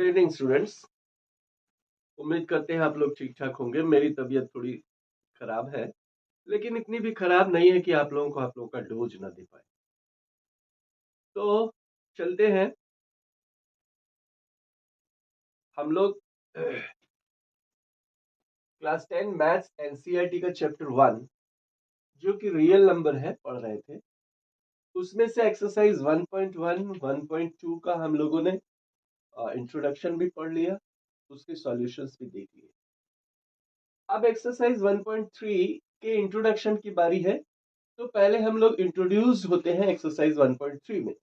Evening students. उम्मीद करते हैं आप लोग ठीक ठाक होंगे। मेरी तबीयत थोड़ी खराब है, लेकिन इतनी भी खराब नहीं है कि आप लोगों का डोज ना दे पाए। तो चलते हैं हम लोग क्लास 10 मैथ्स एनसीईआरटी का चैप्टर 1 जो कि रियल नंबर है पढ़ रहे थे। उसमें से एक्सरसाइज 1.1 1.2 का हम लोगों ने इंट्रोडक्शन भी पढ़ लिया, उसके सॉल्यूशंस भी देख लिए। अब एक्सरसाइज 1.3 के इंट्रोडक्शन की बारी है। तो पहले हम लोग इंट्रोड्यूस होते हैं एक्सरसाइज 1.3 में।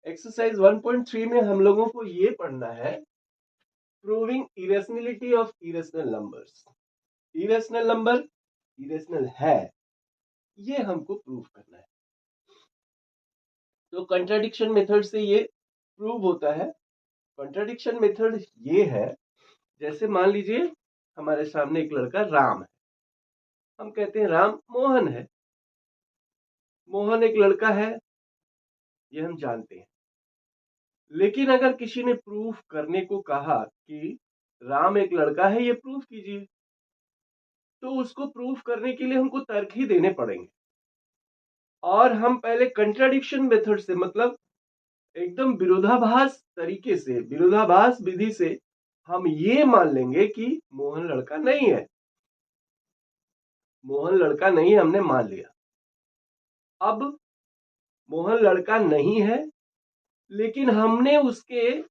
एक्सरसाइज 1.3 में हम लोगों को ये पढ़ना है proving irrationality of irrational numbers. Irrational number irrational है, ये हमको प्रूव करना है। तो कंट्राडिक्शन मेथड से ये प्रूव होता है। कंट्राडिक्शन मेथड ये है, जैसे मान लीजिए हमारे सामने एक लड़का राम है, हम कहते हैं राम मोहन है। मोहन एक लड़का है, ये हम जानते हैं। लेकिन अगर किसी ने प्रूफ करने को कहा कि राम एक लड़का है, ये प्रूफ कीजिए, तो उसको प्रूफ करने के लिए हमको तर्क ही देने पड़ेंगे। और हम पहले कंट्राडिक्शन मेथड से, मतलब एकदम विरोधाभास तरीके से, विरोधाभास विधि से हम ये मान लेंगे कि मोहन लड़का नहीं है। मोहन लड़का नहीं है, हमने मान लिया। अब मोहन लड़का नहीं है, लेकिन हमने उसके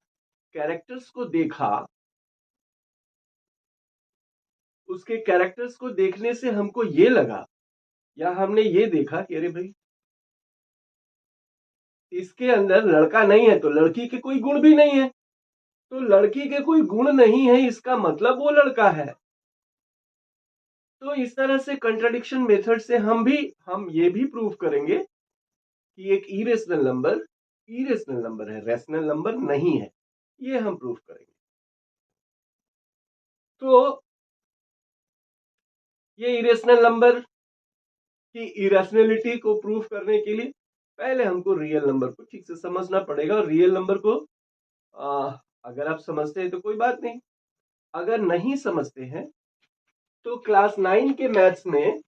कैरेक्टर्स को देखा। उसके कैरेक्टर्स को देखने से हमको ये लगा, या हमने ये देखा कि अरे भाई इसके अंदर लड़का नहीं है, तो लड़की के कोई गुण भी नहीं है। तो लड़की के कोई गुण नहीं है, इसका मतलब वो लड़का है। तो इस तरह से कंट्राडिक्शन मेथड से हम ये भी प्रूव करेंगे कि एक इरेशनल नंबर है, रैशनल नंबर नहीं है। ये हम प्रूव करेंगे। तो ये इरेशनल नंबर की इरेशनलिटी को प्रूव करने के लिए पहले हमको रियल नंबर को ठीक से समझना पड़ेगा। और रियल नंबर को अगर आप समझते हैं तो कोई बात नहीं, अगर नहीं समझते हैं तो क्लास 9 के मैथ्स में,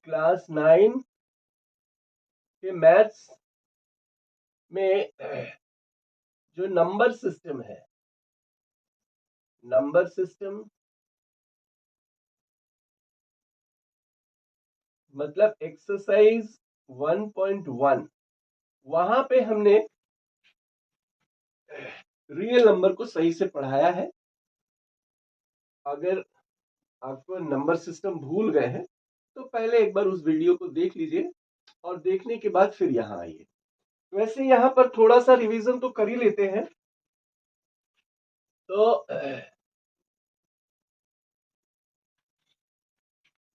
क्लास 9 के मैथ्स में जो नंबर सिस्टम है, नंबर सिस्टम मतलब एक्सरसाइज 1.1, वहां पे हमने रियल नंबर को सही से पढ़ाया है। अगर आपको नंबर सिस्टम भूल गए हैं तो पहले एक बार उस वीडियो को देख लीजिए और देखने के बाद फिर यहां आइए। वैसे यहां पर थोड़ा सा रिवीजन तो कर ही लेते हैं। तो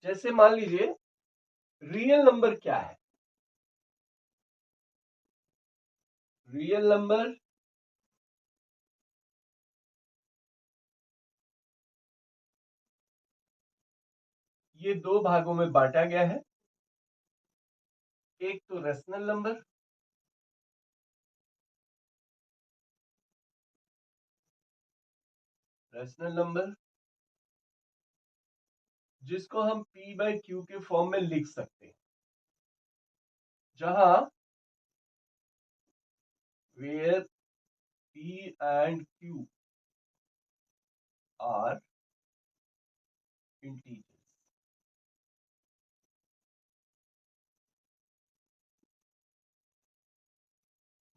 जैसे मान लीजिए रियल नंबर क्या है। रियल नंबर ये दो भागों में बांटा गया है। एक तो रैशनल नंबर, जिसको हम p बाई क्यू के फॉर्म में लिख सकते हैं, जहां where p and q are integers.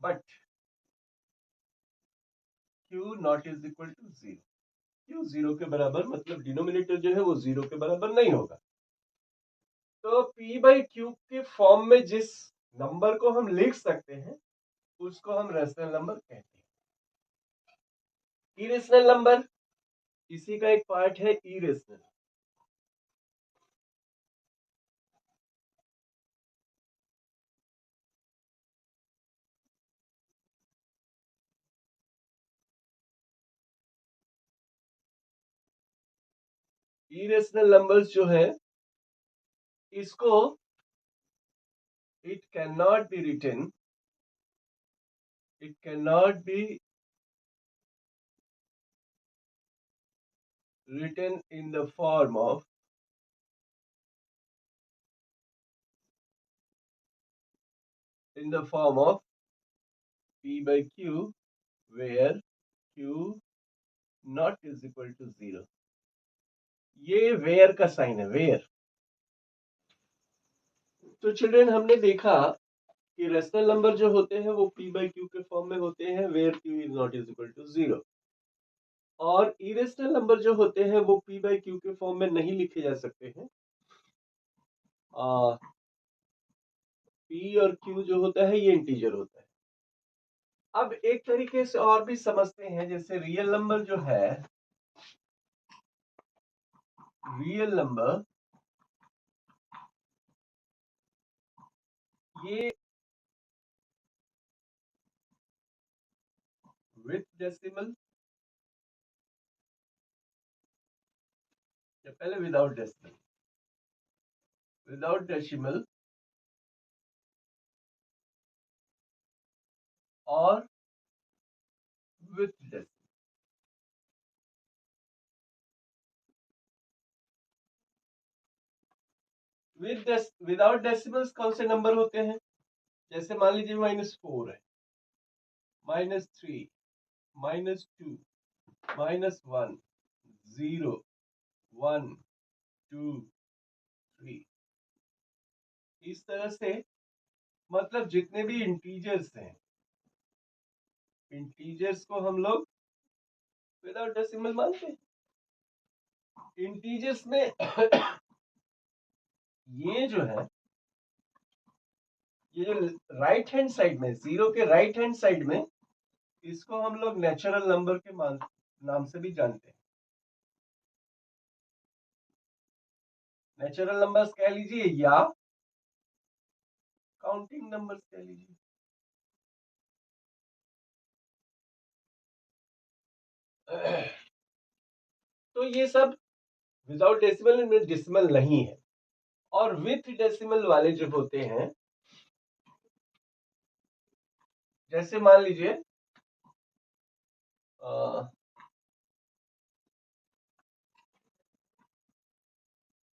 But q not is equal to 0। Q 0 के बराबर, मतलब डिनोमिनेटर जो है वो 0 के बराबर नहीं होगा। तो p बाई क्यू के फॉर्म में जिस नंबर को हम लिख सकते हैं उसको हम रैशनल नंबर कहते हैं। इरेशनल नंबर, इसी का एक पार्ट है इरेशनल। इरेशनल नंबर्स जो है, इसको it cannot be written written in the form of P by Q, where Q not is equal to 0. ये where का साइन है, where. तो चिल्ड्रन हमने देखा कि रेशनल नंबर जो होते हैं वो P by Q के फॉर्म में होते हैं where Q is not is equal to 0. और इरेशनल नंबर जो होते हैं वो P by Q के फॉर्म में नहीं लिखे जा सकते हैं. P और Q जो होता है ये इंटीजर होता है. अब एक तरीके से और भी समझते हैं, जैसे रियल नंबर जो है, रियल नंबर ये विथ डेसिमल या पहले विदाउट डेसिमल, विदाउट डेसिमल और विथ डेसिमल. विदाउट डेसिमल्स कौन से नंबर होते हैं? जैसे मान लीजिए -4 है, -3, -2, -1, 0, 1, 2, 3. इस तरह से मतलब जितने भी इंटीजर्स हैं, इंटीजर्स को हम लोग विदाउट डेसिमल मानते हैं. इंटीजर्स में ये जो है, ये राइट हैंड साइड में, 0 के राइट हैंड साइड में, इसको हम लोग नेचुरल नंबर के नाम से भी जानते हैं. नेचुरल नंबर्स कह लीजिए या काउंटिंग नंबर्स कह लीजिए. तो ये सब विदाउट डेसिमल में डेसिमल नहीं है. और विथ डेसिमल वाले जो होते हैं, जैसे मान लीजिए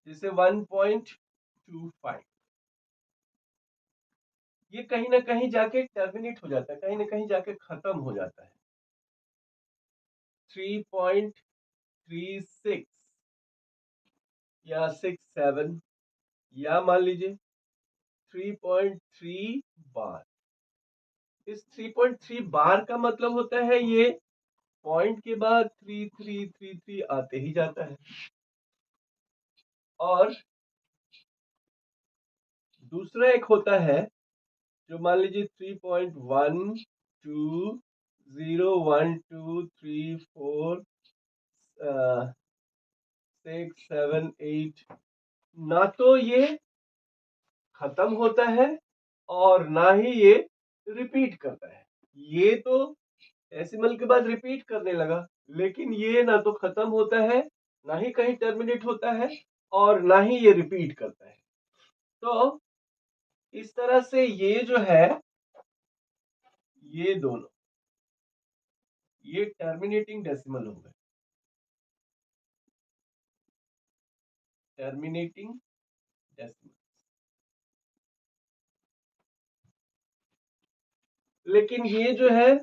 जैसे 1.25, ये कहीं ना कहीं जाके टर्मिनेट हो जाता है, कहीं ना कहीं जाके खत्म हो जाता है. 3.36 या 67 या मान लीजिए 3.3 बार. इस 3.3 बार का मतलब होता है ये पॉइंट के बाद 3333 आते ही जाता है. और दूसरा एक होता है जो मान लीजिए 3.1201234 6 7 8, ना तो ये खत्म होता है और ना ही ये रिपीट करता है. ये तो डेसिमल के बाद रिपीट करने लगा, लेकिन ये ना तो खत्म होता है, ना ही कहीं टर्मिनेट होता है, और ना ही ये रिपीट करता है. तो इस तरह से ये जो है, ये दोनों, ये टर्मिनेटिंग डेसिमल हो गए, टर्मिनेटिंग डेसिमल. लेकिन ये जो है,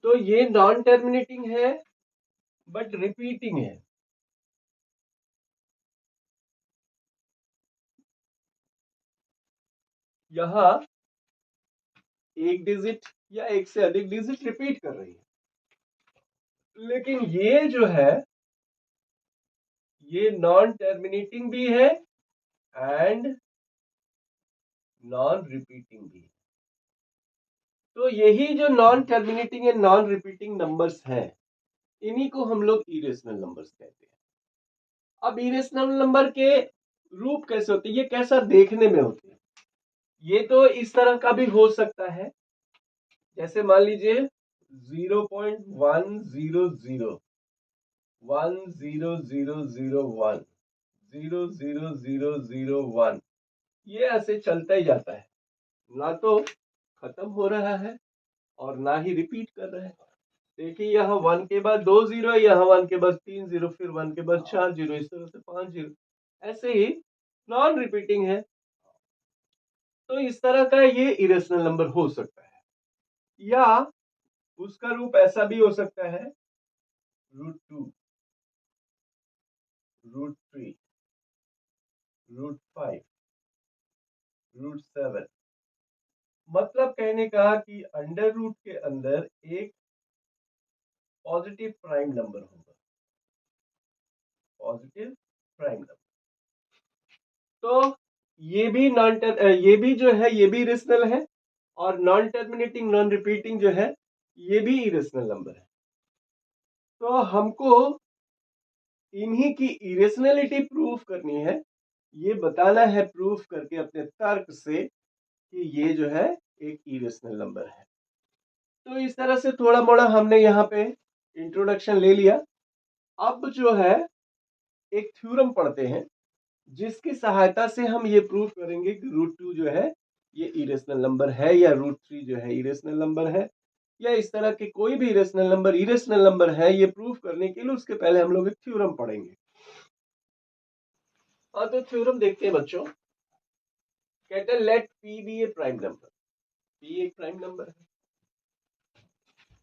तो ये नॉन टर्मिनेटिंग है बट रिपीटिंग है. यहां एक डिजिट या एक से अधिक डिजिट रिपीट कर रही है, लेकिन ये जो है ये नॉन टर्मिनेटिंग भी है एंड नॉन रिपीटिंग भी है. तो यही जो non terminating and non repeating numbers हैं, इन्हीं को हम लोग इरेशनल नंबर्स कहते हैं. अब इरेशनल नंबर के रूप कैसे होते हैं, ये कैसा देखने में होते हैं? ये तो इस तरह का भी हो सकता है, जैसे मान लीजिए 0.100, 10001 00001 ये ऐसे चलता ही जाता है, ना तो खत्म हो रहा है और ना ही रिपीट कर रहा है। देखिए यहाँ 1 के बाद 2 जीरो, यहाँ 1 के बाद 3 जीरो, फिर 1 के बाद 4 जीरो, इस तरह से 5 जीरो, ऐसे ही नॉन रिपीटिंग है। तो इस तरह का ये इरेशनल नंबर हो सकता है, या उसका रूप ऐसा भी हो सकता है √2, √3, √5, √7। मतलब कहने का कि अंडर रूट के अंदर एक पॉजिटिव प्राइम नंबर होगा, पॉजिटिव प्राइम नंबर। तो ये भी जो है ये भी इरेशनल है, और नॉन टर्मिनेटिंग नॉन रिपीटिंग जो है ये भी इरेशनल नंबर है। तो हमको इन्हीं की इरेशनलिटी प्रूफ करनी है, ये बताना है प्रूफ करके अपने तर्क से कि ये जो है एक इरेशनल नंबर है। तो इस तरह से थोड़ा मोड़ा हमने यहाँ पे इंट्रोडक्शन ले लिया। अब जो है एक थ्योरम पढ़ते हैं जिसकी सहायता से हम ये प्रूफ करेंगे कि √2 जो है ये इरेशनल नंबर है, या √3 जो है इरेशनल नंबर है, या इस तरह के कोई भी इरेशनल नंबर है। ये प्रूफ करने के लिए उसके पहले हम लोग एक थ्योरम पढ़ेंगे। और तो थ्योरम देखते हैं बच्चों। कहते हैं लेट p बी ए प्राइम नंबर, p एक प्राइम नंबर है,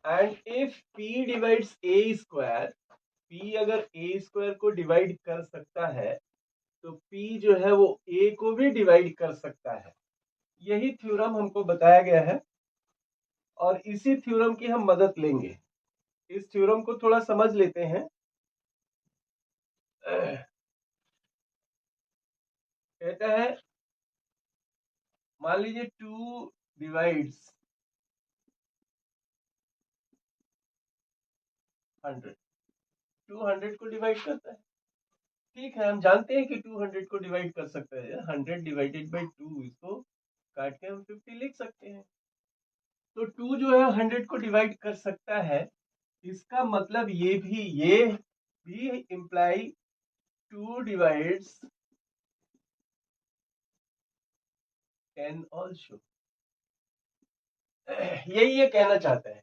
and if p divides a square, p अगर a स्क्वायर को डिवाइड कर सकता है तो p जो है वो a को भी डिवाइड कर सकता है। यही थ्योरम हमको बताया गया है और इसी थ्योरम की हम मदद लेंगे। इस थ्योरम को थोड़ा समझ लेते हैं। कहता है मान लीजिए 2 डिवाइड्स 100, 200 को डिवाइड करता है। ठीक है, हम जानते हैं कि 200 को डिवाइड कर सकता है। 100 डिवाइडेड बाई 2, इसको काट के हम 50 लिख सकते हैं। तो 2 जो है 100 को डिवाइड कर सकता है, इसका मतलब ये भी इंप्लाई 2 डिवाइड्स 10 ऑल्सो। यही ये कहना चाहता है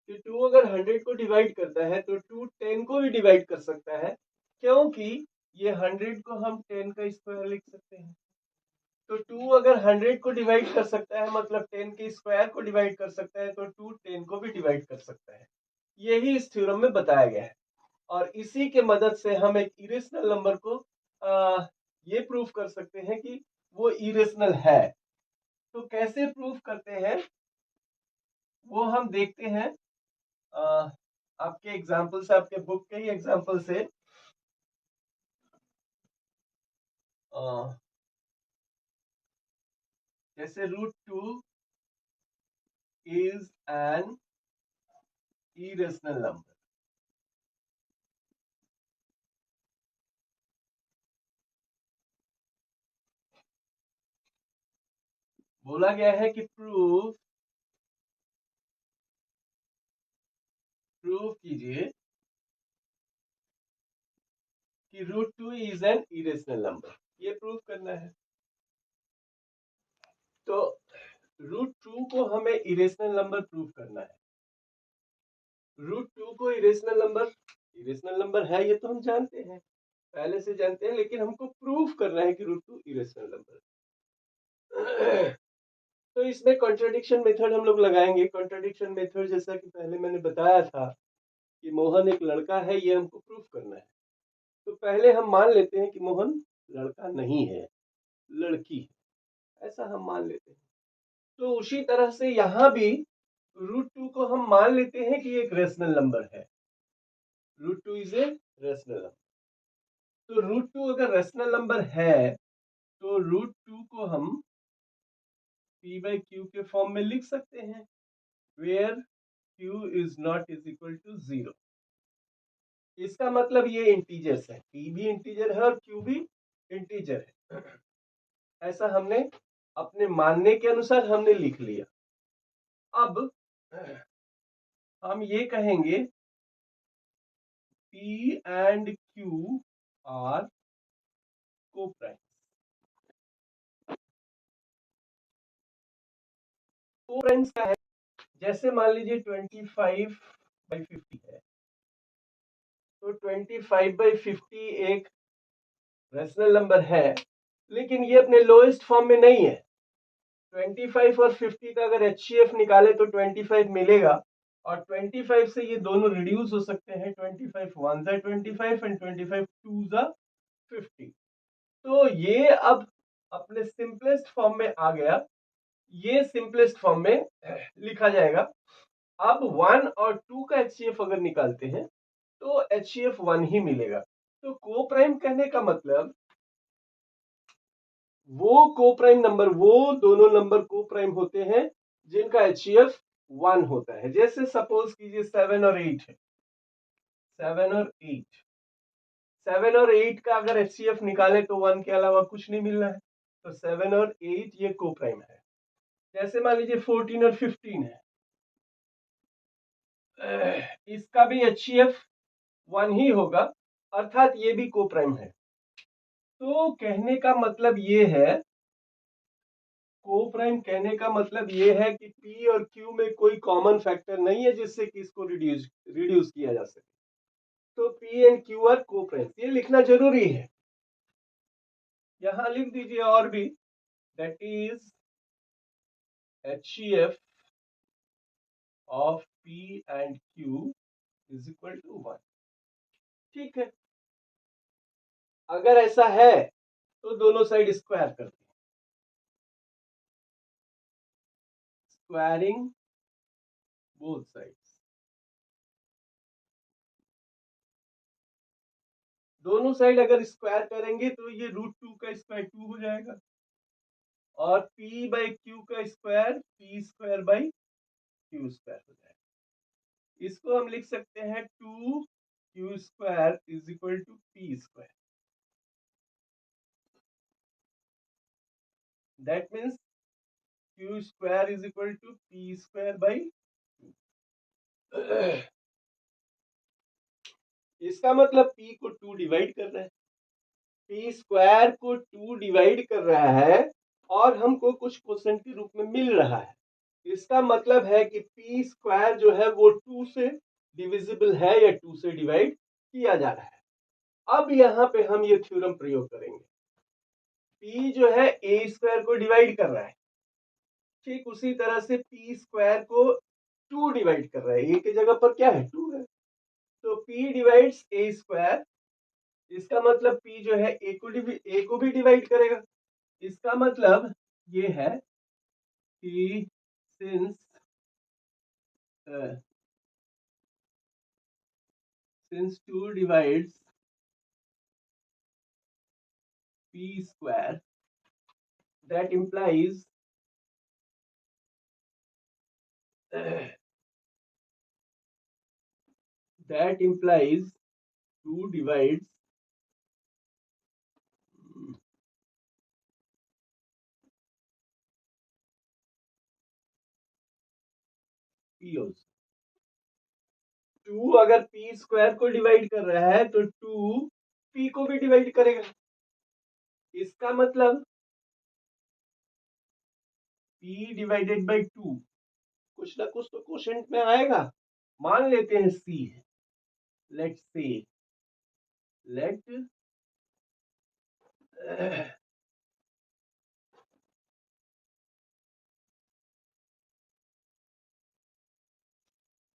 कि 2 अगर 100 को डिवाइड करता है तो 2 10 को भी डिवाइड कर सकता है, क्योंकि ये 100 को हम 10 का स्क्वायर लिख सकते हैं। तो 2 अगर 100 को डिवाइड कर सकता है मतलब 10 के स्क्वायर को डिवाइड कर सकता है, तो 2 10 को भी डिवाइड कर सकता है। यही इस थ्योरम में बताया गया है, और इसी के मदद से हम एक इरेशनल नंबर को ये प्रूफ कर सकते हैं कि वो इरेशनल है। तो कैसे प्रूफ करते हैं वो हम देखते हैं आपके एग्जाम्पल से, आपके बुक के ही एग्जाम्पल से। जैसे √2 इज एन इरेशनल नंबर। बोला गया है कि प्रूफ कीजिए कि √2 इज एन इरेशनल नंबर। ये प्रूफ करना है। तो √2 को हमें इरेशनल नंबर प्रूफ करना है। √2 को इरेशनल नंबर है, ये तो हम जानते हैं, पहले से जानते हैं, लेकिन हमको प्रूफ करना है कि √2 इरेशनल नंबर। तो इसमें कॉन्ट्रडिक्शन मेथड हम लोग लगाएंगे। कॉन्ट्रडिक्शन मेथड जैसा कि पहले मैंने बताया था कि मोहन एक लड़का है, ये हमको प्रूफ करना है। तो पहले हम मान लेते हैं कि मोहन लड़का नहीं है, लड़की है, ऐसा हम मान लेते हैं। तो उसी तरह से यहाँ भी √2 को हम मान लेते हैं कि एक रेशनल नंबर है। √2 इज ए रेशनल नंबर। तो √2 अगर रेशनल नंबर है तो √2 को हम p/q के फॉर्म में लिख सकते हैं, where q is not is equal to 0। इसका मतलब ये इंटीजर्स है, p भी इंटीजर है और q भी इंटीजर है। ऐसा हमने अपने मानने के अनुसार हमने लिख लिया। अब हम ये कहेंगे P and Q are co-primes. Co-primes क्या है? जैसे मान लीजिए 25/50 है, तो 25/50 एक रैशनल नंबर है, लेकिन ये अपने लोएस्ट फॉर्म में नहीं है। 25 और 50 का अगर HCF निकाले तो 25 मिलेगा, और 25 से ये दोनों रिड्यूस हो सकते हैं। 25 1 जा 25 एंड 25 2 जा 50। तो ये अब अपने सिंपलेस्ट फॉर्म में आ गया। ये सिंपलेस्ट फॉर्म में लिखा जाएगा। अब 1 और 2 का HCF अगर निकालते हैं तो HCF 1 ही मिलेगा। तो कोप्राइम कहने का मतलब वो कोप्राइम नंबर, वो दोनों नंबर कोप्राइम होते हैं जिनका HCF 1 होता है। जैसे सपोज कीजिए 7 और 8 है। 7 और 8, 7 और 8 का अगर HCF निकाले तो 1 के अलावा कुछ नहीं मिलना है। तो 7 और 8 ये कोप्राइम है। जैसे मान लीजिए 14 और 15 है, इसका भी HCF 1 ही होगा, अर्थात ये भी कोप्राइम है। तो कहने का मतलब ये है, कोप्राइम कहने का मतलब ये है कि P और Q में कोई कॉमन फैक्टर नहीं है जिससे कि इसको रिड्यूस किया जा सके। तो P and Q are coprime, ये लिखना जरूरी है। यहां लिख दीजिए और भी, that is HCF of P and Q is equal to 1। ठीक है, अगर ऐसा है तो दोनों साइड स्क्वायर करते हैं। स्क्वायरिंग बोथ साइड्स, दोनों साइड अगर स्क्वायर करेंगे तो ये √2 का स्क्वायर 2 हो जाएगा, और P/Q का स्क्वायर P² स्क्वायर हो जाएगा। इसको हम लिख सकते हैं 2Q² is equal to P²। That means Q² is equal to P²/2। इसका मतलब P को 2 डिवाइड कर रहा है, P² को 2 डिवाइड कर रहा है, और हमको कुछ क्वेश्चन के रूप में मिल रहा है। इसका मतलब है कि P² जो है वो 2 से डिविजिबल है या 2 से डिवाइड किया जा रहा है। अब यहाँ पे हम ये थ्योरम प्रयोग करेंगे। P जो है A² को डिवाइड कर रहा है, ठीक उसी तरह से P² को 2 डिवाइड कर रहा है। A की जगह पर क्या है, 2 है। तो P डिवाइड्स A², इसका मतलब P जो है A को भी डिवाइड करेगा। इसका मतलब ये है कि since since 2 divides P², that implies that implies 2 divides P also। 2 अगर P² को डिवाइड कर रहा है तो 2 P को भी डिवाइड करेगा। इसका मतलब P डिवाइडेड बाई 2 कुछ ना कुछ तो क्वोशिएंट में आएगा। मान लेते हैं C है, लेट से लेट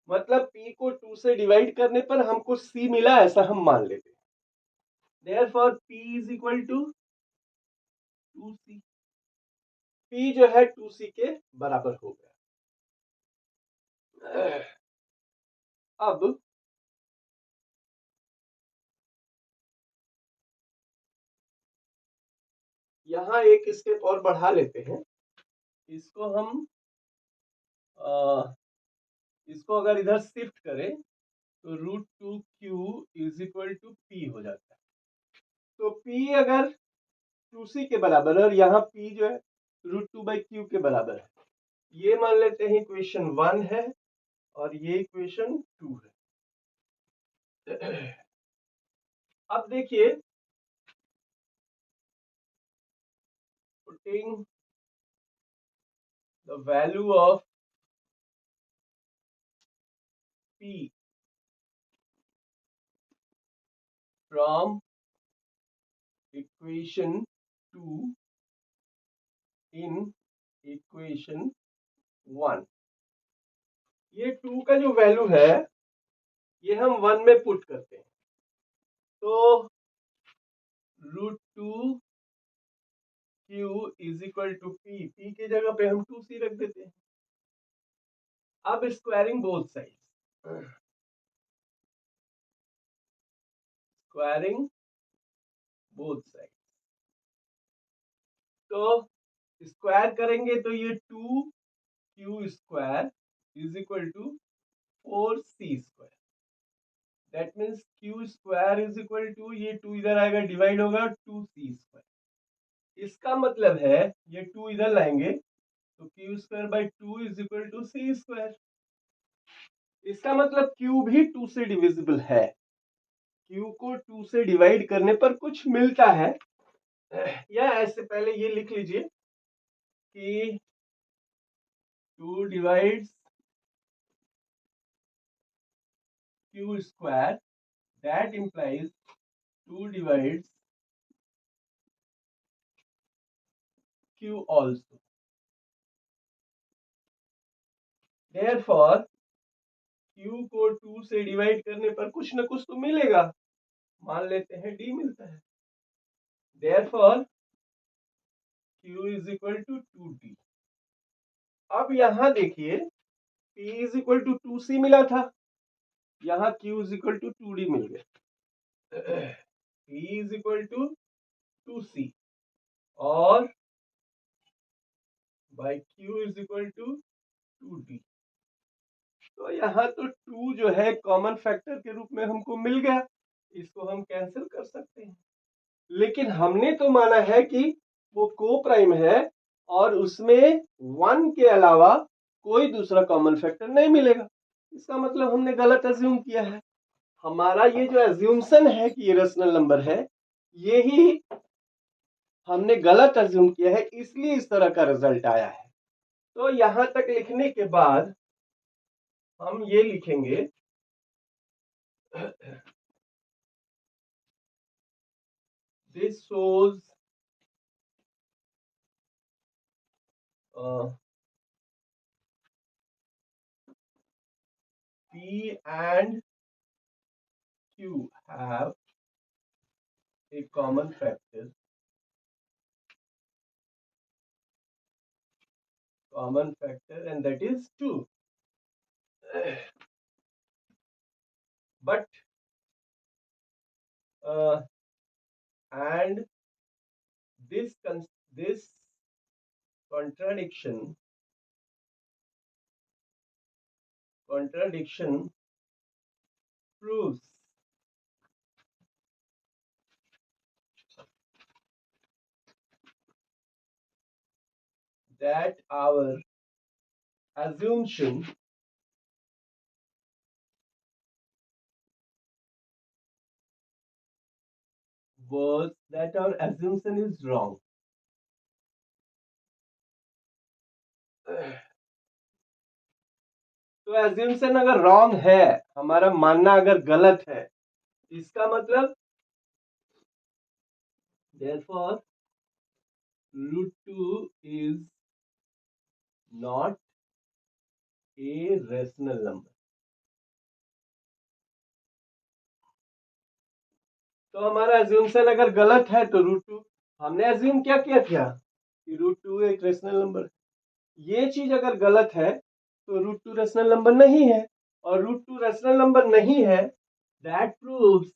मतलब P को 2 से डिवाइड करने पर हमको C मिला, ऐसा हम मान लेते हैं। Therefore P is equal to 2C। P जो है 2C के बराबर हो गया। अब यहां एक स्टेप और बढ़ा लेते हैं। इसको हम इसको अगर इधर शिफ्ट करें तो √2Q is equal to P हो जाता है। तो P अगर 2C के बराबर है और यहाँ P जो है √2/Q के बराबर है, ये मान लेते हैं इक्वेशन 1 है और ये इक्वेशन 2 है। अब देखिए, putting the value of p from equation 2 in equation 1। ये 2 का जो वैल्यू है ये हम 1 में पुट करते हैं, तो √2 q is equal to p की जगह पे हम 2c रख देते हैं। अब squaring both side, squaring both side, तो स्क्वायर करेंगे तो ये 2q square is equal to 4c square. That means q square is equal to, ये 2 इधर आएगा डिवाइड होगा 2c स्क्वायर। इसका मतलब है ये 2 इधर लाएंगे तो q square by 2 is equal to c square. इसका मतलब q भी 2 से डिविजिबल है, q को 2 से डिवाइड करने पर कुछ मिलता है, या ऐसे पहले ये लिख लीजिए कि 2 divides q square, that implies 2 divides q also। Therefore q को 2 से डिवाइड करने पर कुछ ना कुछ तो मिलेगा, मान लेते हैं d मिलता है। Therefore q is equal to 2d। अब यहां देखिए p is equal to 2c मिला था, यहाँ q is equal to 2d मिल गया। p is equal to 2c और बाई q is equal to 2d। तो यहाँ तो 2 जो है कॉमन फैक्टर के रूप में हमको मिल गया, इसको हम कैंसिल कर सकते हैं। लेकिन हमने तो माना है कि वो को प्राइम है और उसमें 1 के अलावा कोई दूसरा कॉमन फैक्टर नहीं मिलेगा, इसका मतलब हमने गलत अज्यूम किया है। हमारा ये जो अज्यूमशन है कि ये रेशनल नंबर है, यही हमने गलत अज्यूम किया है, इसलिए इस तरह का रिजल्ट आया है। तो यहां तक लिखने के बाद हम ये लिखेंगे, this shows p and q have a common factor, and that is 2, but and this contradiction proves that our assumption is wrong। तो एज्यूम्शन अगर रॉन्ग है, हमारा मानना अगर गलत है, इसका मतलब therefore √2 is not a rational number। तो हमारा एज्यूम्शन अगर गलत है तो √2, हमने एज्यूम क्या किया था कि √2 एक रेशनल नंबर, ये चीज अगर गलत है तो √2 रेशनल नंबर नहीं है, और √2 रेशनल नंबर नहीं है, that proves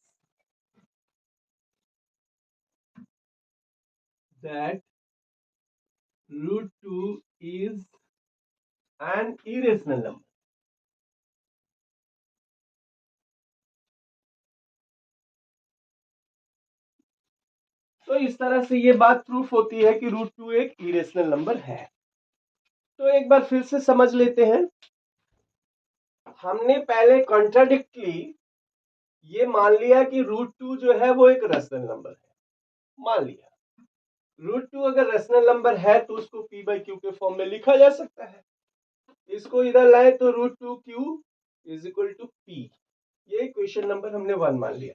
that √2 is an irrational number। तो इस तरह से ये बात प्रूफ होती है कि √2 एक इरेशनल नंबर है। तो एक बार फिर से समझ लेते हैं, हमने पहले कॉन्ट्राडिक्टली ये मान लिया कि √2 जो है वो एक रेशनल नंबर है, मान लिया √2 अगर रेशनल नंबर है तो उसको p बाई क्यू के फॉर्म में लिखा जा सकता है। इसको इधर लाए तो √2q is equal to p। ये क्वेश्चन नंबर हमने 1 मान लिया।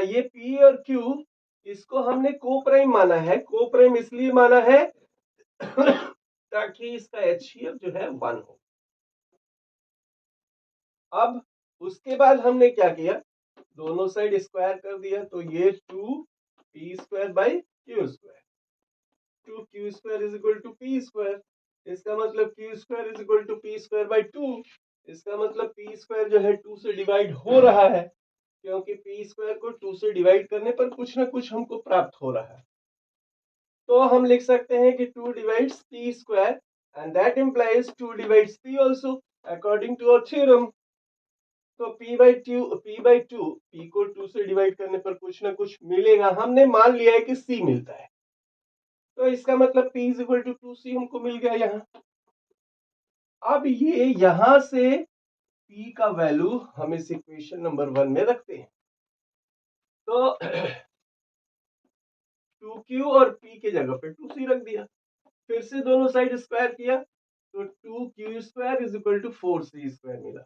ये p और q इसको हमने को प्राइम माना है। को प्राइम इसलिए माना है ताकि इसका HCF जो है 1 हो। अब उसके बाद हमने क्या किया, दोनों साइड स्क्वायर कर दिया तो ये 2p² by q²। 2q² is equal to p²। इसका मतलब q² is equal to p² by 2। इसका मतलब p² जो है 2 से डिवाइड हो रहा है, क्योंकि p² को 2 से डिवाइड करने पर कुछ ना कुछ हमको प्राप्त हो रहा है। तो हम लिख सकते हैं कि 2 divides p² and that implies 2 divides p also according to our theorem. तो p/2 p को 2 से डिवाइड करने पर कुछ ना कुछ मिलेगा। हमने मान लिया है कि c मिलता है, तो इसका मतलब p is equal to 2c हमको मिल गया यहाँ। अब ये यहां से p का वैल्यू हम इस इक्वेशन नंबर 1 में रखते हैं। तो 2q और p के जगह पे 2c रख दिया। फिर से दोनों साइड स्क्वायर किया तो 2q² is equal to 4c² मिला।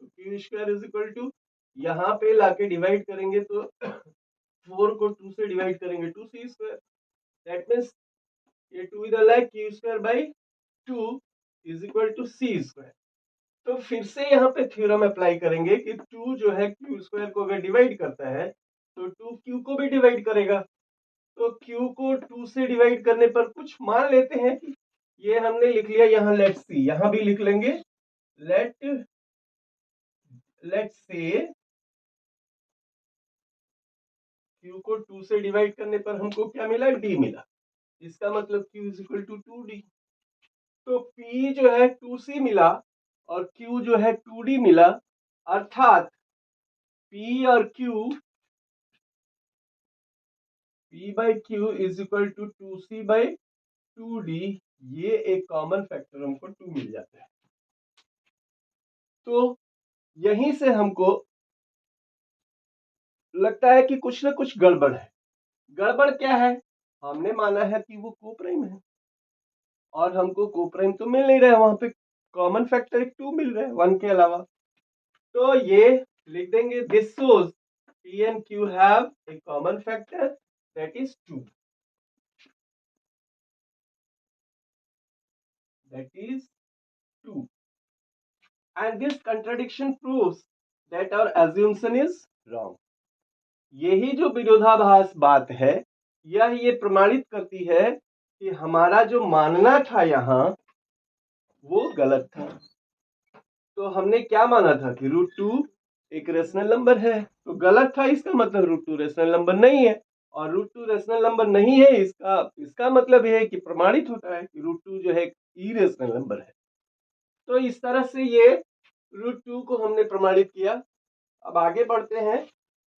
तो q² इज इक्वल टू यहाँ पे लाके डिवाइड करेंगे तो 4 को 2 से डिवाइड करेंगे 2c²। दैट मींस ये 2 इधर लाए q² by 2 is equal to c²। तो फिर से यहाँ पे थ्योरम अप्लाई करेंगे कि 2 जो है q² को अगर डिवाइड करता है तो 2 q को भी डिवाइड करेगा। तो q को 2 से डिवाइड करने पर कुछ मान लेते हैं कि ये हमने लिख लिया यहाँ लेट सी, यहाँ भी लिख लेंगे लेट से q को 2 से डिवाइड करने पर हमको क्या मिला, d मिला। इसका मतलब q is equal to 2d। तो p जो है 2c मिला और q जो है 2d मिला, अर्थात p और q p/q is equal to 2c/2d। ये एक कॉमन फैक्टर हमको 2 मिल जाता है। तो यहीं से हमको लगता है कि कुछ ना कुछ गड़बड़ है। गड़बड़ क्या है, हमने माना है कि वो को प्राइम है और हमको को प्राइम तो मिल नहीं रहा है, वहां पे कॉमन फैक्टर एक 2 मिल रहा है 1 के अलावा। तो ये लिख देंगे this shows p and q have a common factor that is 2, that is 2, and this contradiction proves that our assumption is wrong। यही जो विरोधाभास बात है यह ये प्रमाणित करती है कि हमारा जो मानना था यहाँ वो गलत था। तो हमने क्या माना था कि √2 एक रेशनल नंबर है, तो गलत था। इसका मतलब √2 रेशनल नंबर नहीं है, और √2 रेशनल नंबर नहीं है इसका मतलब यह है कि प्रमाणित होता है कि √2 जो है एक इरेशनल नंबर है। तो इस तरह से ये √2 को हमने प्रमाणित किया। अब आगे बढ़ते हैं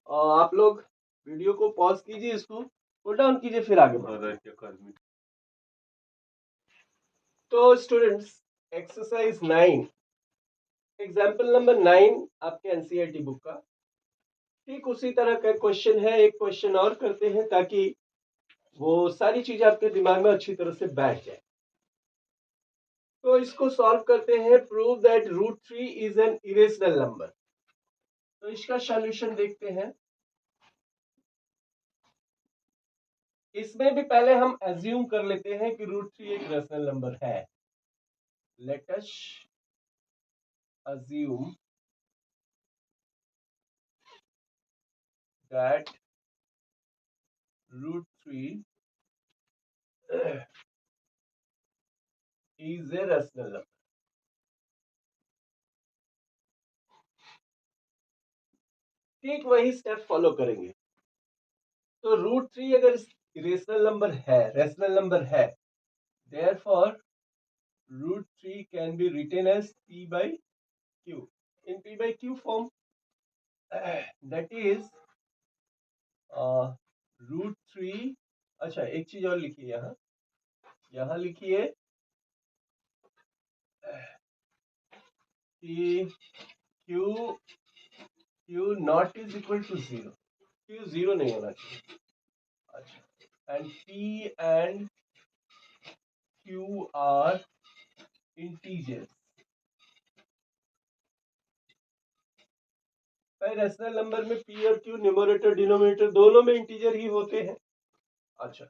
और आप लोग वीडियो को पॉज कीजिए, इसको पुल डाउन कीजिए, फिर आगे बढ़ते। तो स्टूडेंट्स, एक्सरसाइज 9 एग्जाम्पल नंबर 9 आपके एनसीईआरटी बुक का ठीक उसी तरह का क्वेश्चन है। एक क्वेश्चन और करते हैं ताकि वो सारी चीजें आपके दिमाग में अच्छी तरह से बैठ जाए। तो इसको सॉल्व करते हैं। Prove that √3 is an irrational number. तो इसका सॉल्यूशन देखते हैं। इसमें भी पहले हम एज्यूम कर लेते हैं कि √3 एक रेशनल नंबर है। Let us assume that √3 is a rational number। ठीक वही स्टेप फॉलो करेंगे। तो √3 अगर रेशनल नंबर है, therefore √3 can be written as p/q in p/q form। that is √3। अच्छा, एक चीज और लिखिए, यहाँ लिखिए कि q Q not is equal to 0, Q 0 नहीं होना चाहिए। अच्छा, and P and Q are integers. भाई रैशनल नंबर में P और Q न्यूमरेटर डिनोमिनेटर दोनों में इंटीजर ही होते हैं। अच्छा,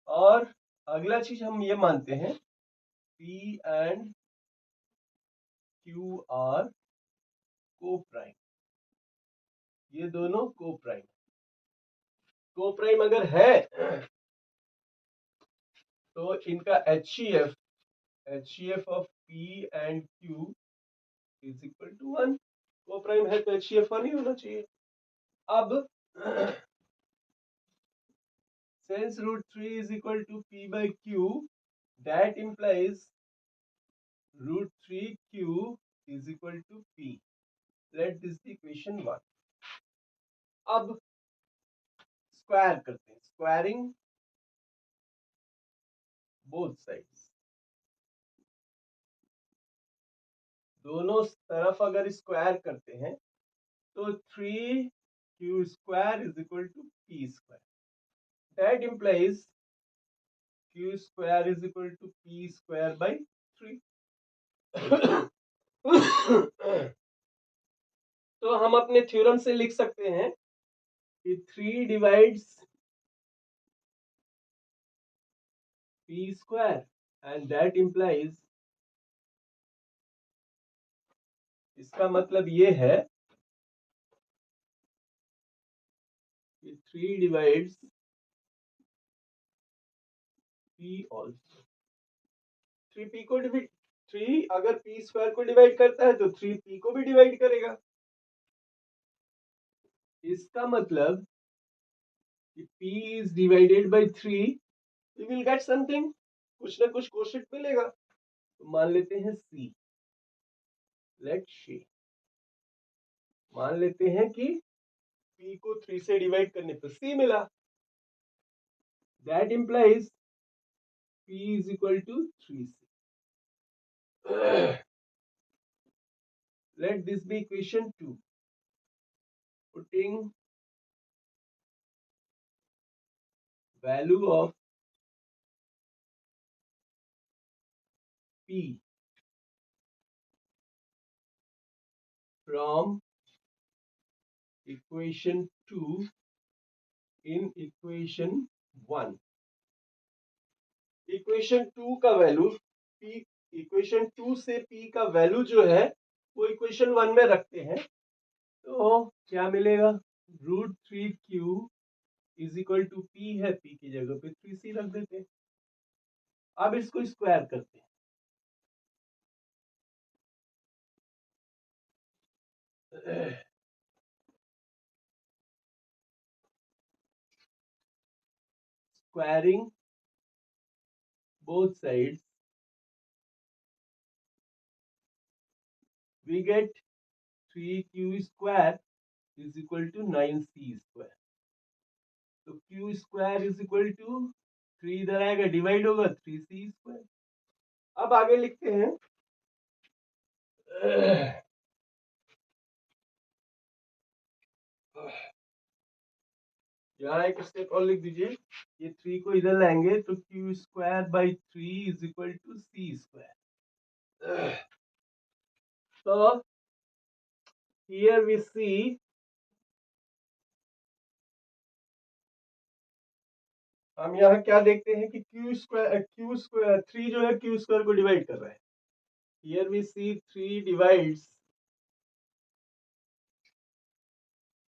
और अगला चीज हम ये मानते हैं P एंड Q आर को प्राइम, ये दोनों को प्राइम। को प्राइम अगर है तो इनका HCF of P and Q is equal to 1। को प्राइम है तो HCF 1 ही होना चाहिए। अब since root 3 is equal to P by Q, that implies root 3Q is equal to P. Let this be equation 1. अब स्क्वायर करते हैं, squaring both sides, दोनों तरफ अगर स्क्वायर करते हैं तो 3Q square is equal to P square. That implies Q square is equal to P square by 3. तो हम अपने थ्योरम से लिख सकते हैं कि 3 divides P square and that implies, इसका मतलब ये है कि 3 डिवाइड्स P also। 3P को डिवाइड, 3 अगर P स्क्वायर को डिवाइड करता है तो 3P को भी डिवाइड करेगा। इसका मतलब कि P is divided by 3, we will get something, कुछ ना कुछ कोशेंट मिलेगा। तो मान लेते हैं C, लेट्स सी, मान लेते हैं कि P को 3 से डिवाइड करने पर C मिला। That implies P is equal to 3C. Let this be equation 2. Putting value of P from equation 2 in equation 1. Equation 2 का वैल्यू P, इक्वेशन 2 से P का वैल्यू जो है वो इक्वेशन 1 में रखते हैं तो क्या मिलेगा, root 3Q is equal to P है, P की जगह पे 3C रख देते हैं। अब इसको स्क्वायर करते हैं, squaring both sides, we get 3Q square is equal to 9C square। तो Q square is equal to 3 इधर आएगा, डिवाइड होगा 3C square। अब आगे लिखते हैं, यहाँ एक स्टेप और लिख दीजिए, ये 3 को इधर लाएंगे तो Q square by 3 is equal to C square। So here we see, हम यहाँ क्या देखते हैं कि Q square 3 जो है Q square को डिवाइड कर रहा है। Here we see 3 divides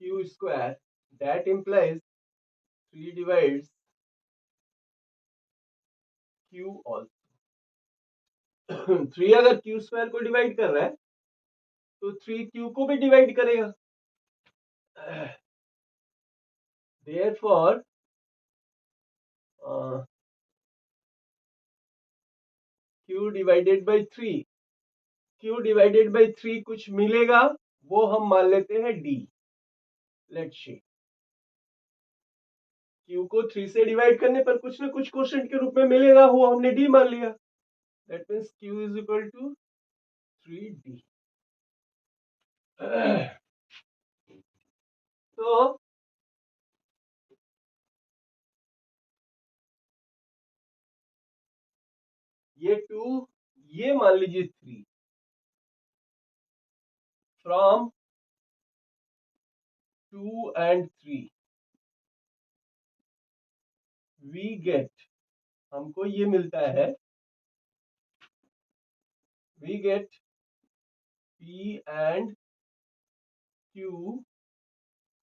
Q square, that implies 3 divides Q also। 3 अगर Q square को डिवाइड कर रहा है तो 3Q को भी डिवाइड करेगा। Therefore Q divided by 3, Q divided by 3 कुछ मिलेगा, वो हम मान लेते हैं D। लेट्स सी, Q को 3 से डिवाइड करने पर कुछ ना कुछ क्वोशेंट के रूप में मिलेगा, वो हमने D मान लिया। That means Q is equal to 3D। तो ये 2, ये मान लीजिए 3, फ्रॉम 2 and 3 वी गेट, हमको ये मिलता है, we get P and Q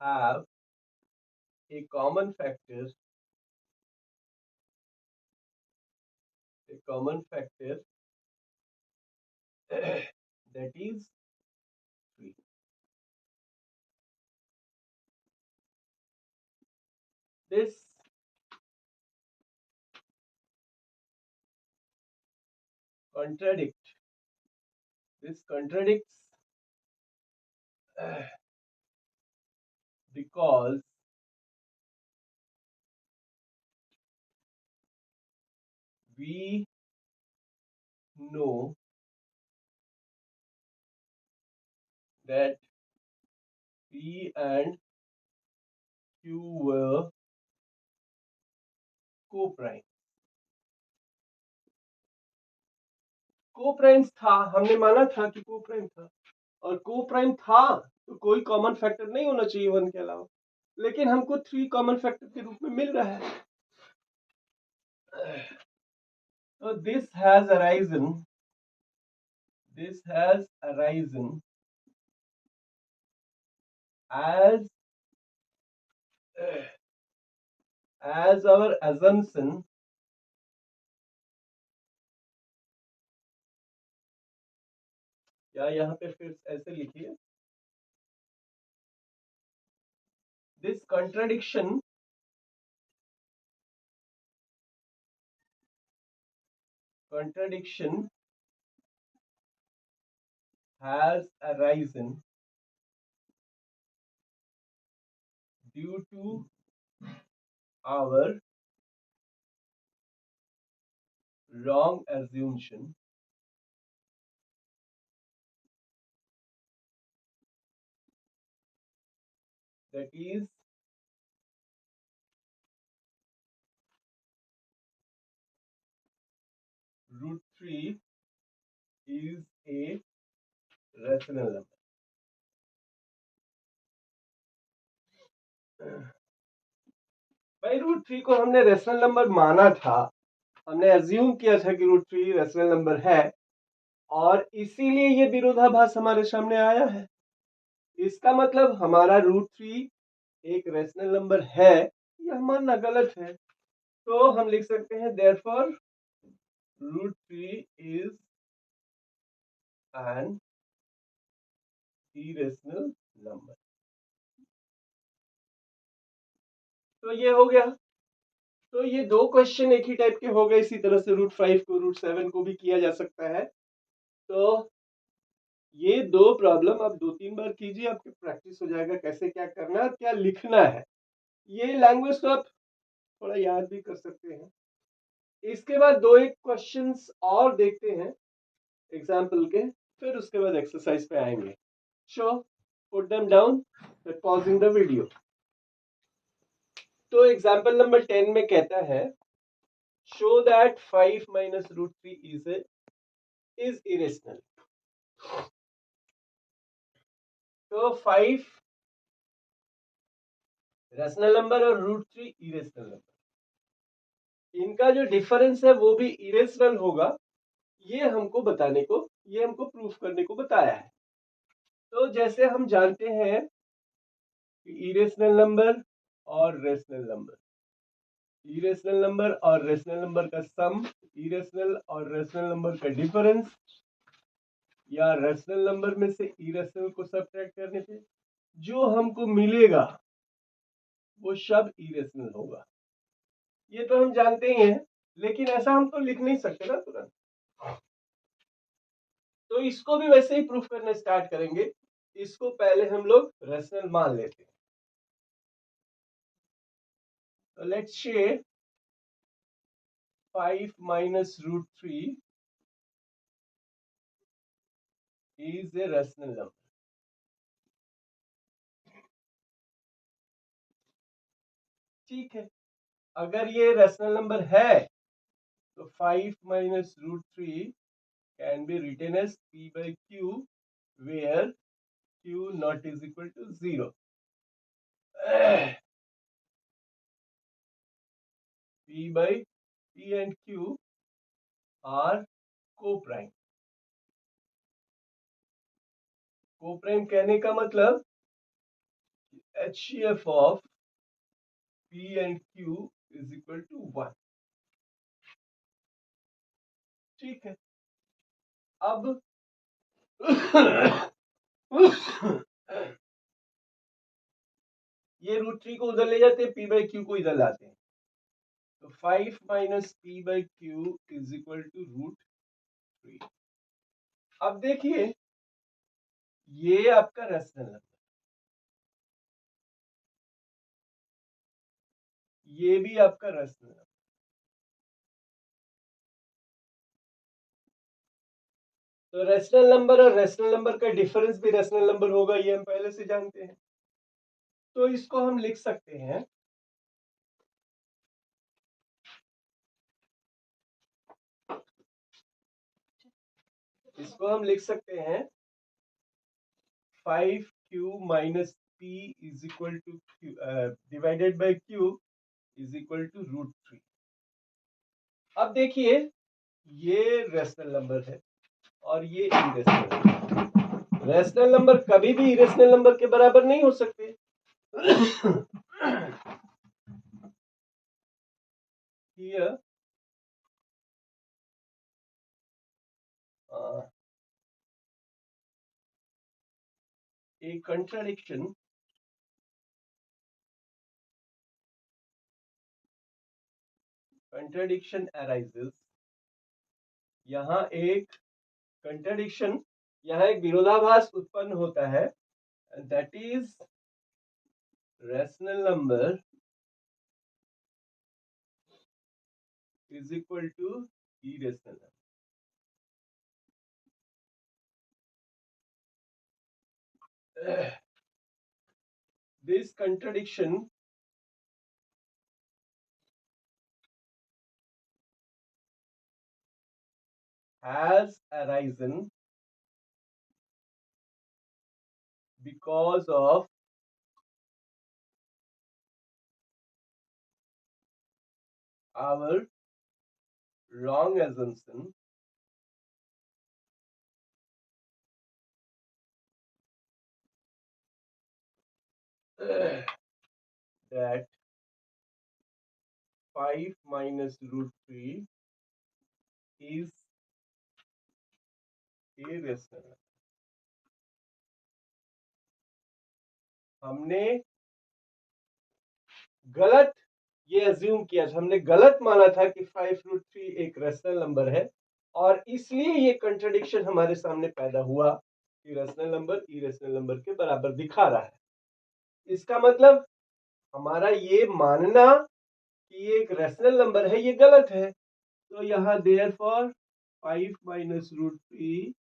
have a common factor, that is 3. This contradicts because we know that P and Q were co-prime. को-प्राइम्स था, हमने माना था कि को-प्राइम था, और को-प्राइम था तो कोई कॉमन फैक्टर नहीं होना चाहिए 1 के अलावा, लेकिन हमको 3 कॉमन फैक्टर के रूप में मिल रहा है. So this has arisen as our assumption या यहाँ पे फिर ऐसे लिखिए, this contradiction has arisen due to our wrong assumption that is √3 is a rational number. भाई √3 को हमने रेशनल नंबर माना था, हमने अज्यूम किया था कि √3 रेशनल नंबर है, और इसीलिए ये विरोधाभास हमारे सामने आया है. इसका मतलब हमारा √3 एक रेशनल नंबर है, यह मानना गलत है. तो हम लिख सकते हैं therefore √3 is an irrational number. तो ये हो गया. तो ये 2 क्वेश्चन एक ही टाइप के हो गए. इसी तरह से √5 को √7 को भी किया जा सकता है. तो ये 2 प्रॉब्लम आप 2-3 बार कीजिए, आपकी प्रैक्टिस हो जाएगा कैसे क्या करना है और क्या लिखना है. ये लैंग्वेज तो आप थोड़ा याद भी कर सकते हैं. इसके बाद 2-1 क्वेश्चंस और देखते हैं एग्जाम्पल के, फिर उसके बाद एक्सरसाइज पे आएंगे. Show put them down, pausing the video. तो एग्जाम्पल नंबर 10 में कहता है show that 5 minus √3 is irrational. तो 5 रैशनल नंबर और √3 इरेशनल नंबर, इनका जो डिफरेंस है वो भी इरेशनल होगा. ये हमको प्रूफ करने को बताया है. तो जैसे हम जानते हैं कि इरेशनल नंबर और रेशनल नंबर, इरेशनल नंबर और रेशनल नंबर का सम, इरेशनल और रेशनल नंबर का डिफरेंस, या रेशनल नंबर में से इरेशनल को सब्ट्रैक्ट करने पे जो हमको मिलेगा वो शब्द इरेशनल होगा. ये तो हम जानते ही हैं, लेकिन ऐसा हम तो लिख नहीं सकते ना तुरंत. तो इसको भी वैसे ही प्रूफ करना स्टार्ट करेंगे. इसको पहले हम लोग रेशनल मान लेते हैं. तो let's say 5 minus √3 is a rational number. ठीक है, अगर ये रेशनल नंबर है तो 5 minus root 3 can be written as p by q where q not is equal to 0. p by p and q are co-prime. Co-prime कहने का मतलब HCF of p and q is equal to 1. ठीक है, अब ये root 3 को उधर ले जाते हैं, p by q को इधर लाते हैं, तो 5 minus p by q is equal to root 3. अब देखिए ये आपका रेशनल नंबर, ये भी आपका रेशनल नंबर. तो रेशनल नंबर और रेशनल नंबर का डिफरेंस भी रेशनल नंबर होगा, ये हम पहले से जानते हैं. तो इसको हम लिख सकते हैं हैं 5q minus p is equal to divided by q is equal to root 3. अब देखिए ये रेशनल नंबर है और ये इरेशनल नंबर. रेशनल नंबर कभी भी इरेशनल नंबर के बराबर नहीं हो सकते. Here a contradiction arises. यहाँ एक contradiction, यहाँ एक विरोधाभास उत्पन्न होता है, that is rational number is equal to irrational number. This contradiction has arisen because of our wrong assumption that 5 minus root 3 is irrational. हमने गलत ये अज्यूम किया था, हमने गलत माना था कि 5 रूट 3 एक रेशनल नंबर है और इसलिए ये कंट्राडिक्शन हमारे सामने पैदा हुआ कि रेशनल नंबर इरेशनल नंबर के बराबर दिखा रहा है. इसका मतलब हमारा ये मानना कि ये एक रेशनल नंबर है ये गलत है. तो यहाँ therefore 5 minus root 3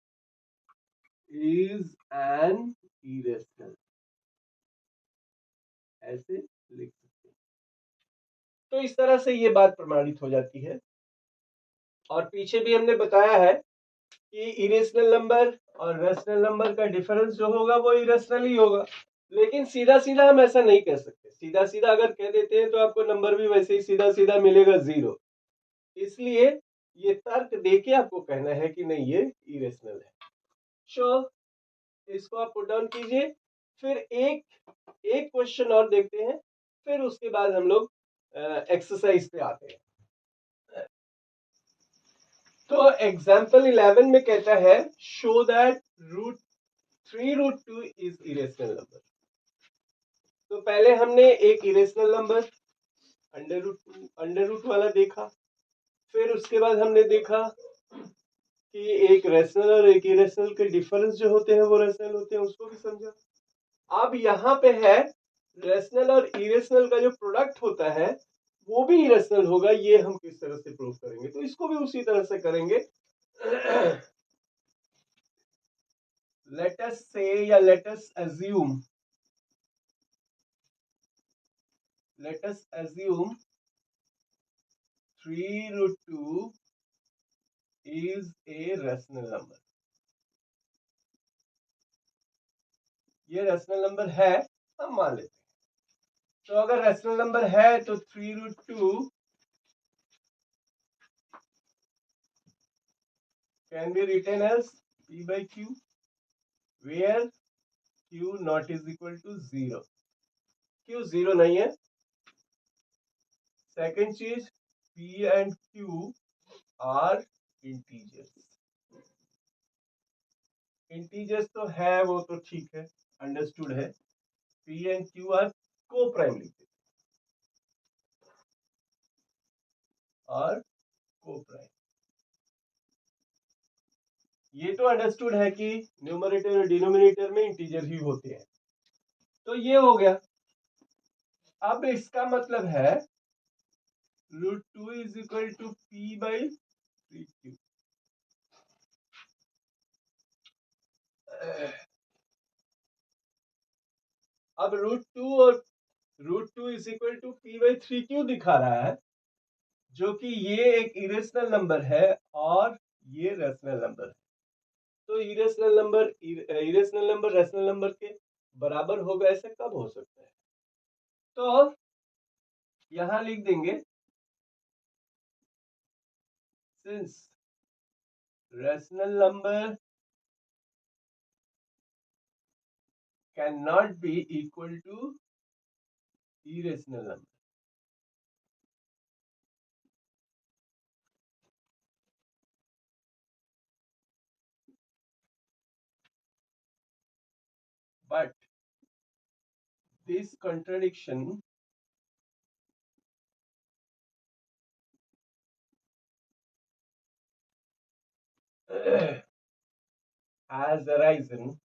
is an irrational, ऐसे लिख सकते हैं. तो इस तरह से ये बात प्रमाणित हो जाती है. और पीछे भी हमने बताया है कि इरेशनल नंबर और रेशनल नंबर का डिफरेंस जो होगा वो इरेशनल ही होगा. लेकिन सीधा सीधा हम ऐसा नहीं कह सकते. सीधा सीधा अगर कह देते हैं तो आपको नंबर भी वैसे ही सीधा सीधा मिलेगा 0. इसलिए ये तर्क देके आपको कहना है कि नहीं ये इरेशनल है. इसको आप पुट डाउन कीजिए. फिर एक क्वेश्चन और देखते हैं, फिर उसके बाद हम लोग एक्सरसाइज पे आते हैं. तो एग्जाम्पल 11 में कहता है show that root 3 root 2 is irrational number. तो पहले हमने एक इरेशनल नंबर अंडर रूट वाला देखा, फिर उसके बाद हमने देखा कि एक रेशनल और एक इरेशनल के डिफरेंस जो होते हैं वो रेशनल होते हैं, उसको भी समझा. अब यहाँ पे है रेशनल और इरेशनल का जो प्रोडक्ट होता है वो भी इरेशनल होगा. ये हम किस तरह से प्रूव करेंगे, तो इसको भी उसी तरह से करेंगे. लेट अस से या let us assume let us assume 3 root 2 is a rational number. ये रैशनल नंबर है, हम मान लेते हैं। तो अगर रैशनल नंबर है तो 3 root 2 can be written as p by q, where q not is equal to 0. q 0 नहीं है। सेकेंड चीज, p and q are integers. Integers तो है, वो तो ठीक है, अंडरस्टूड है। p and q आर को प्राइम लिखते और को प्राइम, ये तो अंडरस्टूड है कि न्यूमरेटर और डिनोमिनेटर में इंटीजर ही होते हैं। तो ये हो गया। अब इसका मतलब है root 2 is equal to p by 3q। अब root 2 is equal to p by 3q दिखा रहा है, जो कि ये एक इरेशनल नंबर है और ये रैशनल नंबर है। तो इरेशनल नंबर रैशनल नंबर के बराबर होगा, ऐसा कब हो सकता है? तो यहां लिख देंगे since rational number can not be equal to irrational number. But this contradiction has arisen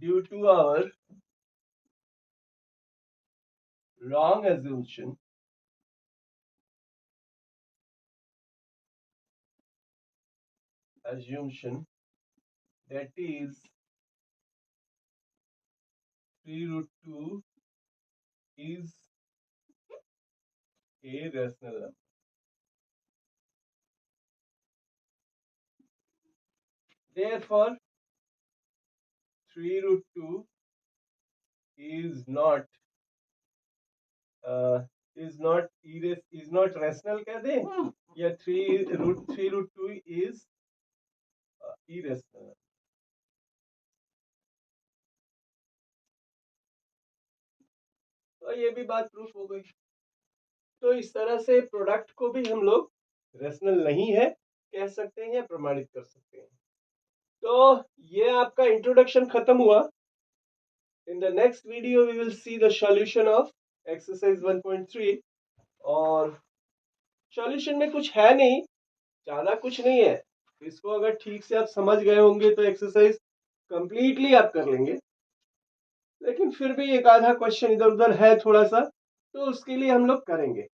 due to our wrong assumption that is 3 root 2 is a rational number. Therefore, 3 root 2 is not rational कह दें, या 3 root 2 is irrational. तो ये भी बात proof हो गई। तो इस तरह से प्रोडक्ट को भी हम लोग रैशनल नहीं है कह सकते हैं या प्रमाणित कर सकते हैं। तो ये आपका इंट्रोडक्शन खत्म हुआ। In the next video we will see the solution of exercise 1.3। और सॉल्यूशन में कुछ है नहीं, ज्यादा कुछ नहीं है। इसको अगर ठीक से आप समझ गए होंगे तो एक्सरसाइज कंप्लीटली आप कर लेंगे। लेकिन फिर भी एक आधा क्वेश्चन इधर उधर है थोड़ा सा, तो उसके लिए हम लोग करेंगे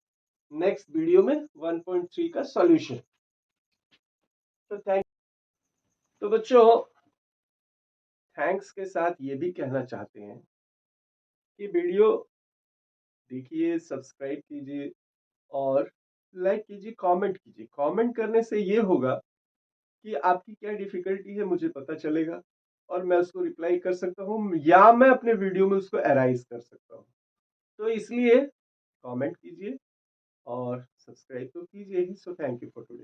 नेक्स्ट वीडियो में 1.3 का सॉल्यूशन। तो बच्चों, थैंक्स के साथ ये भी कहना चाहते हैं कि वीडियो देखिए, सब्सक्राइब कीजिए और लाइक कीजिए, कमेंट कीजिए। कमेंट करने से ये होगा कि आपकी क्या डिफिकल्टी है मुझे पता चलेगा और मैं उसको रिप्लाई कर सकता हूँ या मैं अपने वीडियो में उसको एराइज कर सकता हूँ। तो इसलिए कमेंट कीजिए और सब्सक्राइब तो कीजिए ही। So thank you for today.